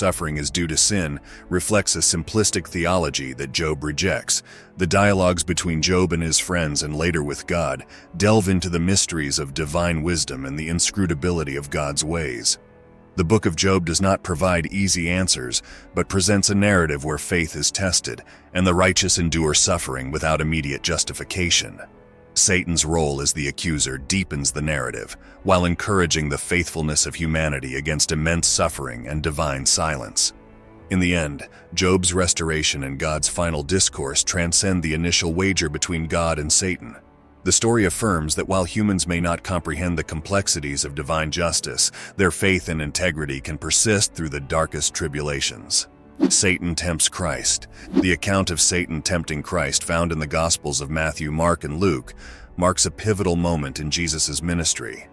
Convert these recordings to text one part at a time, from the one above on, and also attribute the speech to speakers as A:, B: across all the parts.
A: suffering is due to sin reflects a simplistic theology that Job rejects. The dialogues between Job and his friends and later with God delve into the mysteries of divine wisdom and the inscrutability of God's ways. The book of Job does not provide easy answers, but presents a narrative where faith is tested and the righteous endure suffering without immediate justification. Satan's role as the accuser deepens the narrative, while encouraging the faithfulness of humanity against immense suffering and divine silence. In the end, Job's restoration and God's final discourse transcend the initial wager between God and Satan. The story affirms that while humans may not comprehend the complexities of divine justice, their faith and integrity can persist through the darkest tribulations. Satan tempts Christ. The account of Satan tempting Christ found in the Gospels of Matthew, Mark, and Luke marks a pivotal moment in Jesus' ministry.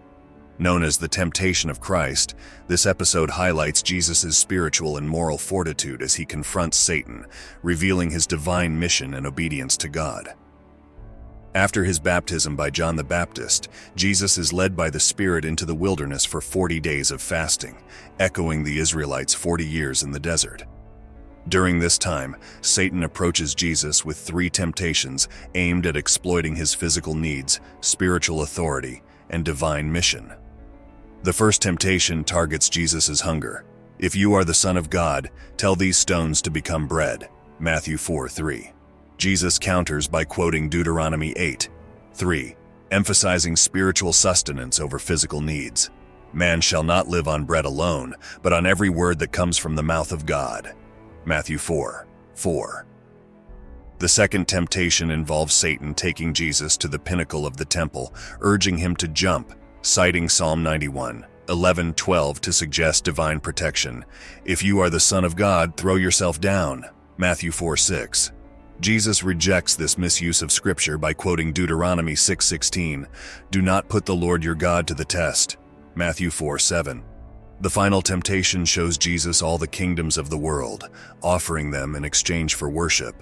A: Known as the temptation of Christ, this episode highlights Jesus' spiritual and moral fortitude as he confronts Satan, revealing his divine mission and obedience to God. After his baptism by John the Baptist, Jesus is led by the Spirit into the wilderness for 40 days of fasting, echoing the Israelites' 40 years in the desert. During this time, Satan approaches Jesus with 3 temptations aimed at exploiting his physical needs, spiritual authority, and divine mission. The first temptation targets Jesus' hunger. "If you are the Son of God, tell these stones to become bread." Matthew 4:3. Jesus counters by quoting Deuteronomy 8:3, emphasizing spiritual sustenance over physical needs. "Man shall not live on bread alone, but on every word that comes from the mouth of God." Matthew 4:4. The second temptation involves Satan taking Jesus to the pinnacle of the temple, urging him to jump, citing Psalm 91:11-12 to suggest divine protection. "If you are the Son of God, throw yourself down." Matthew 4:6. Jesus rejects this misuse of Scripture by quoting Deuteronomy 6:16, "Do not put the Lord your God to the test." Matthew 4:7. The final temptation shows Jesus all the kingdoms of the world, offering them in exchange for worship.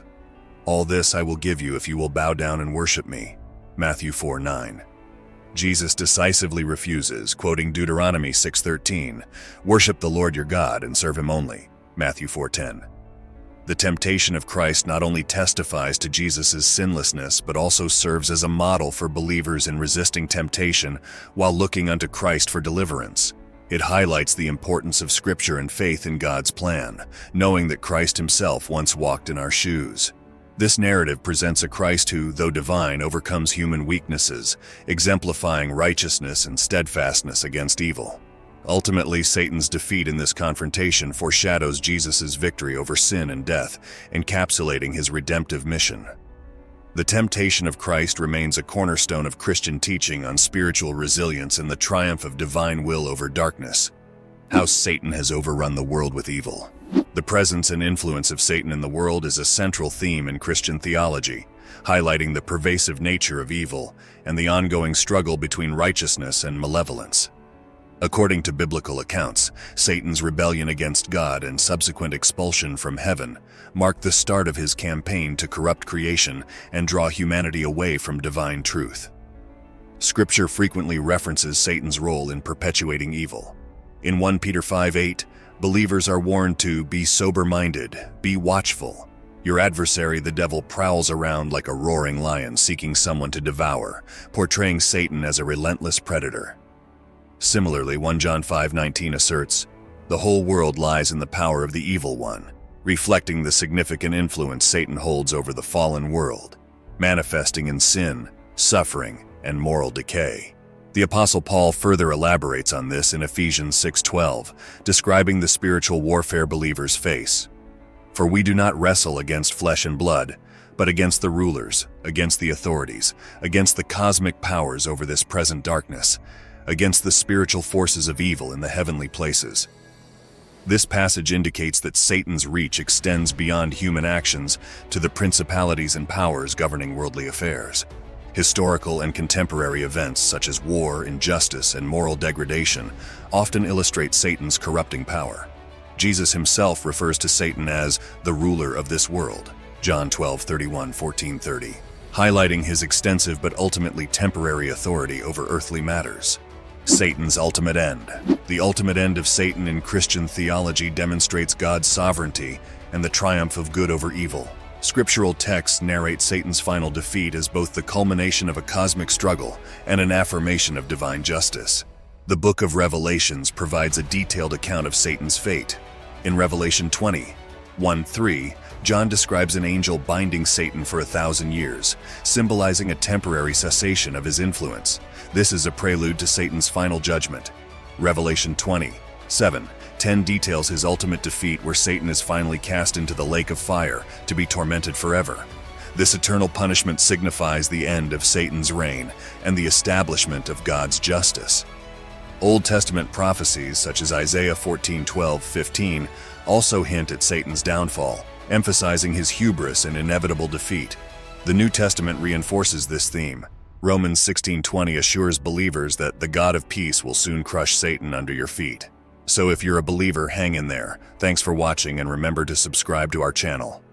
A: "All this I will give you if you will bow down and worship me." Matthew 4:9. Jesus decisively refuses, quoting Deuteronomy 6:13, "Worship the Lord your God and serve him only." Matthew 4:10. The temptation of Christ not only testifies to Jesus' sinlessness, but also serves as a model for believers in resisting temptation while looking unto Christ for deliverance. It highlights the importance of Scripture and faith in God's plan, knowing that Christ himself once walked in our shoes. This narrative presents a Christ who, though divine, overcomes human weaknesses, exemplifying righteousness and steadfastness against evil. Ultimately, Satan's defeat in this confrontation foreshadows Jesus' victory over sin and death, encapsulating his redemptive mission. The temptation of Christ remains a cornerstone of Christian teaching on spiritual resilience and the triumph of divine will over darkness. How Satan has overrun the world with evil. The presence and influence of Satan in the world is a central theme in Christian theology, highlighting the pervasive nature of evil and the ongoing struggle between righteousness and malevolence. According to biblical accounts, Satan's rebellion against God and subsequent expulsion from heaven marked the start of his campaign to corrupt creation and draw humanity away from divine truth. Scripture frequently references Satan's role in perpetuating evil. In 1 Peter 5:8, believers are warned to be sober-minded, be watchful. Your adversary, the devil, prowls around like a roaring lion seeking someone to devour, portraying Satan as a relentless predator. Similarly, 1 John 5:19 asserts, "The whole world lies in the power of the evil one," reflecting the significant influence Satan holds over the fallen world, manifesting in sin, suffering, and moral decay. The Apostle Paul further elaborates on this in Ephesians 6:12, describing the spiritual warfare believers face. "For we do not wrestle against flesh and blood, but against the rulers, against the authorities, against the cosmic powers over this present darkness, against the spiritual forces of evil in the heavenly places." This passage indicates that Satan's reach extends beyond human actions to the principalities and powers governing worldly affairs. Historical and contemporary events such as war, injustice, and moral degradation often illustrate Satan's corrupting power. Jesus himself refers to Satan as the ruler of this world, John 12:31, 14:30, highlighting his extensive but ultimately temporary authority over earthly matters. Satan's ultimate end. The ultimate end of Satan in Christian theology demonstrates God's sovereignty and the triumph of good over evil. Scriptural texts narrate Satan's final defeat as both the culmination of a cosmic struggle and an affirmation of divine justice. The Book of Revelations provides a detailed account of Satan's fate. In Revelation 20:1-3, John describes an angel binding Satan for 1,000 years, symbolizing a temporary cessation of his influence. This is a prelude to Satan's final judgment. Revelation 20:7-10 details his ultimate defeat, where Satan is finally cast into the lake of fire to be tormented forever. This eternal punishment signifies the end of Satan's reign and the establishment of God's justice. Old Testament prophecies such as Isaiah 14:12-15 also hint at Satan's downfall, emphasizing his hubris and inevitable defeat. The New Testament reinforces this theme. Romans 16:20 assures believers that the God of peace will soon crush Satan under your feet. So if you're a believer, hang in there. Thanks for watching, and remember to subscribe to our channel.